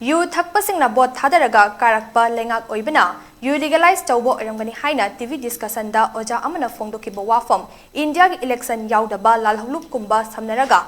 You Thakpasingna bot Thadaraga, Karakpa, Lengak Oibana, you legalize Taubo Erangani Haina, TV discussion da Oja Amana Fondokibo Wafom, India election Yaudaba, Lalhulup Kumba, Samnaraga,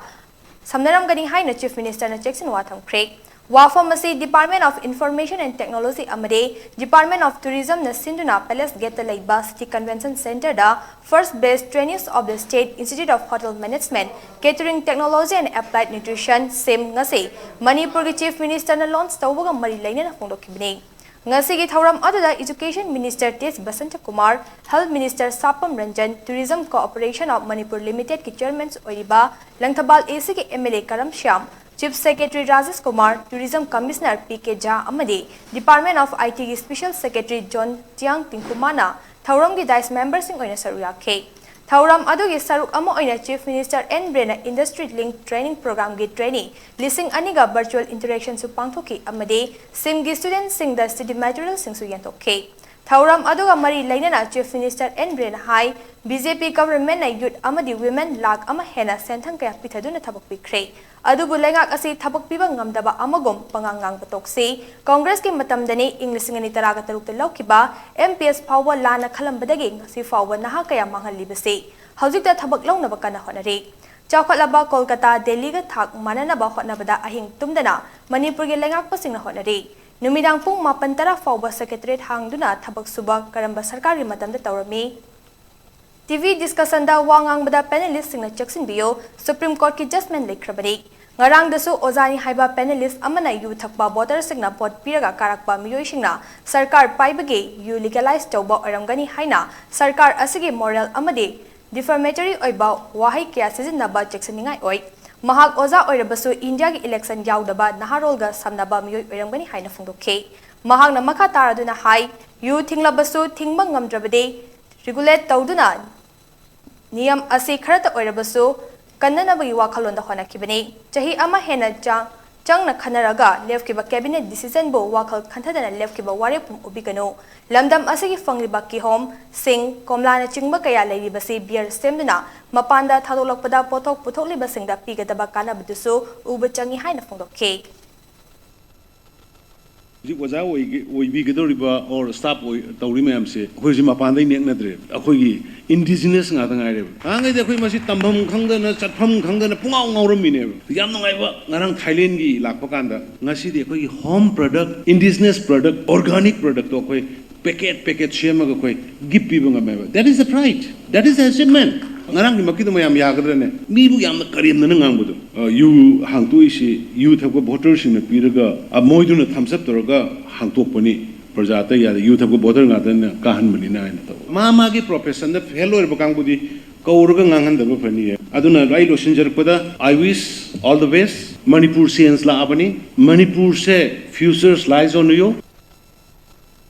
Samnaramgani Haina, Chief Minister na Jackson Watham Craig. Wafom Masi Department of Information and Technology Amade, Department of Tourism na Sinduna Palace Geta Laiba City Convention Center da first best trainees of the State Institute of Hotel Management, Catering Technology and Applied Nutrition, SIM Ngasi, Manipur Chief Minister na launch Taubaga Marilaina na Fondokibne. Ngasi gi thauram adada Education Minister Tes Basanta Kumar, Health Minister Sapam Ranjan, Tourism Cooperation of Manipur Limited ki Chairman Oiriba, Langthabal AC ki MLA Karam Shyam, Chief Secretary Rajesh Kumar, Tourism Commissioner PK Jha Amade, Department of IT ki Special Secretary John Tiang Tingkumana, thauram gi dice members sing oina saruya ke. Thauram adugi saruk amo oina Chief Minister N Brena Industry Link Training Program gi trainee, lising aniga virtual interaction su pangthoki amade, sim gi students sing the study material sing su yantoke. Thauram aduga mari lainana Chief Minister N Brena Hai, BJP government na youth amadi women lag ama hena senthang kaya pithaduna thabak pikre. Adubu lengak asi thabak piba ngamdaba amagom pangangang patokse, Congress ki matamdani English ngani taraga tarukta laukiba, MPS Power lana khalambadagi ngasi Power naha kaya mangalibase. Haujikta thabak launaba kana honare. Chawkhatlaba Kolkata, Delhi ga thak mananaba hotnabada ahing tumdana, Manipur gi lengak pasing na honare. Numidang pung mapantara Power Secretariat hangduna thabak suba karamba sarkar gi matamda tawrami. TV discussion da wangang bada panelist singna Jackson Bio, Supreme Court ki judgment lekrabari. Ngarang dasu ozani haiba panelist amana yu thakba voter singna pot piraga karakba miyoi singna sarkar paibage yu legalize tawba aramgani haina sarkar asigi moral amade defamatory oiba wahai kya sizinaba Jackson ningai oi. Mahak oza oirabasu India ki election yaudaba naharolga samnaba miyoi aramgani haina fungdokhe. Mahak na makha taraduna hai yu thinglabasu thingba ngamdrabade regulate tawduna Niyam asi kharata oirabasu kannanabagi wakhalonda honakibani chahi ama hena changna khanaraga lefkiba cabinet decision bo wakhal khanthadana lefkiba warepum ubigano lamdam asigi fangliba ki home sing komlana chingba kaya leiribasi beer stemduna mapanda thadolakpada pothok puthokliba singda pigadaba kanabudusu uba changi haina fongdokhe was our we get or stop Taurimam say, who is Mapanda Negre, Akogi, indigenous Nathan. Hanga the Quimasi Tambam Kangana, Sapam Kangana, Pung or Miner, Yamanga, Narang Thailendi, Lapakanda, Nasi the home product, indigenous product, organic product, packet, shema, give people a member. That is the pride. That is the achievement. Narang Makidamayam Yagrane, Mibu Yam Karim Nangangudu. You hang to issue, you have got voters in the Piraga, a Moiduna Tamsaptoraga, Hantoponi, Projata, the youth have got voter Nathan, Kahan Manina. Mamagi professor, the fellow Bakangudi, Kauragan the Bufani. Aduna Railo Shinjarpada, I wish all the best. Manipur Science La Abani, Manipur say, futures lies on you.